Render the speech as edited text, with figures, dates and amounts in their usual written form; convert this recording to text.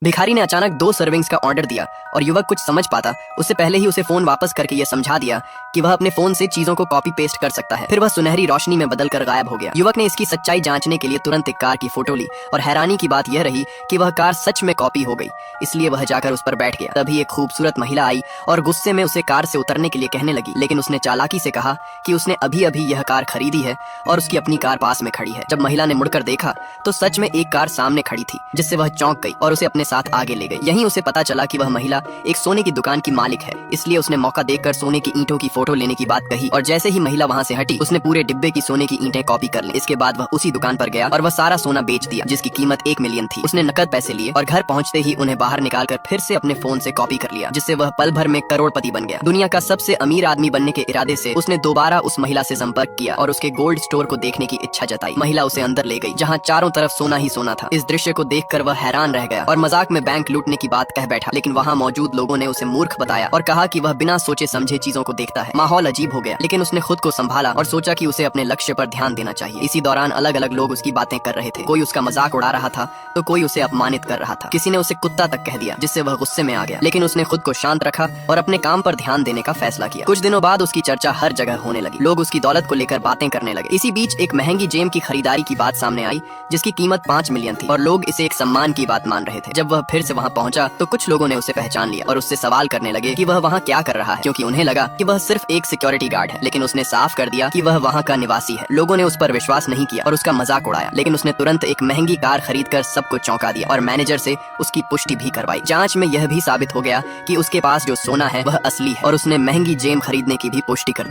भिखारी ने अचानक 2 सर्विंग्स का ऑर्डर दिया और युवक कुछ समझ पाता उससे पहले ही उसे फोन वापस करके यह समझा दिया कि वह अपने फोन से चीजों को कॉपी पेस्ट कर सकता है। फिर वह सुनहरी रोशनी में बदलकर गायब हो गया। युवक ने इसकी सच्चाई जांचने के लिए तुरंत एक कार की फोटो ली और हैरानी की बात यह रही कि वह कार सच में कॉपी हो गई। इसलिए वह जाकर उस पर बैठ गया। तभी एक खूबसूरत महिला आई और गुस्से में उसे कार से उतरने के लिए कहने लगी, लेकिन उसने चालाकी से कहा कि उसने अभी अभी यह कार खरीदी है और उसकी अपनी कार पास में खड़ी है। जब महिला ने मुड़कर देखा तो सच में एक कार सामने खड़ी थी, जिससे वह चौंक गई और उसे अपने साथ आगे ले गई। यहीं उसे पता चला कि वह महिला एक सोने की दुकान की मालिक है। इसलिए उसने मौका देखकर सोने की ईंटों की फोटो लेने की बात कही और जैसे ही महिला वहां से हटी उसने पूरे डिब्बे की सोने की ईंटें कॉपी कर ली। इसके बाद वह उसी दुकान पर गया और वह सारा सोना बेच दिया, जिसकी कीमत 1 मिलियन थी। उसने नकद पैसे लिए और घर पहुंचते ही उन्हें बाहर निकालकर फिर से अपने फोन से कॉपी कर लिया, जिससे वह पल भर में करोड़पति बन गया। दुनिया का सबसे अमीर आदमी बनने के इरादे से उसने दोबारा उस महिला से संपर्क किया और उसके गोल्ड स्टोर को देखने की इच्छा जताई। महिला उसे अंदर ले गई, जहाँ चारों तरफ सोना ही सोना था। इस दृश्य को देखकर वह हैरान रह गया और मजाक में बैंक लूटने की बात कह बैठा, लेकिन वहाँ मौजूद लोगों ने उसे मूर्ख बताया और कहा कि वह बिना सोचे समझे चीजों को देखता है। माहौल अजीब हो गया, लेकिन उसने खुद को संभाला और सोचा कि उसे अपने लक्ष्य पर ध्यान देना चाहिए। इसी दौरान अलग अलग लोग उसकी बातें कर रहे थे। कोई उसका मजाक उड़ा रहा था तो कोई उसे अपमानित कर रहा था। किसी ने उसे कुत्ता तक कह दिया, जिससे वह गुस्से में आ गया, लेकिन उसने खुद को शांत रखा और अपने काम पर ध्यान देने का फैसला किया। कुछ दिनों बाद उसकी चर्चा हर जगह होने लगी। लोग उसकी दौलत को लेकर बातें करने लगे। इसी बीच एक महंगी जेम की खरीदारी की बात सामने आई, जिसकी कीमत 5 मिलियन थी और लोग इसे एक सम्मान की बात मान रहे थे। जब वह फिर से वहाँ पहुंचा तो कुछ लोगों ने उसे पहचान लिया और उससे सवाल करने लगे कि वह वहाँ क्या कर रहा है, क्योंकि उन्हें लगा कि वह सिर्फ एक सिक्योरिटी गार्ड है। लेकिन उसने साफ कर दिया कि वह वहाँ का निवासी है। लोगों ने उस पर विश्वास नहीं किया और उसका मजाक उड़ाया, लेकिन उसने तुरंत एक महंगी कार खरीदकर सबको चौंका दिया और मैनेजर से उसकी पुष्टि भी करवाई। जांच में यह भी साबित हो गया कि उसके पास जो सोना है वह असली है और उसने महंगी जेम खरीदने की भी पुष्टि कर दी।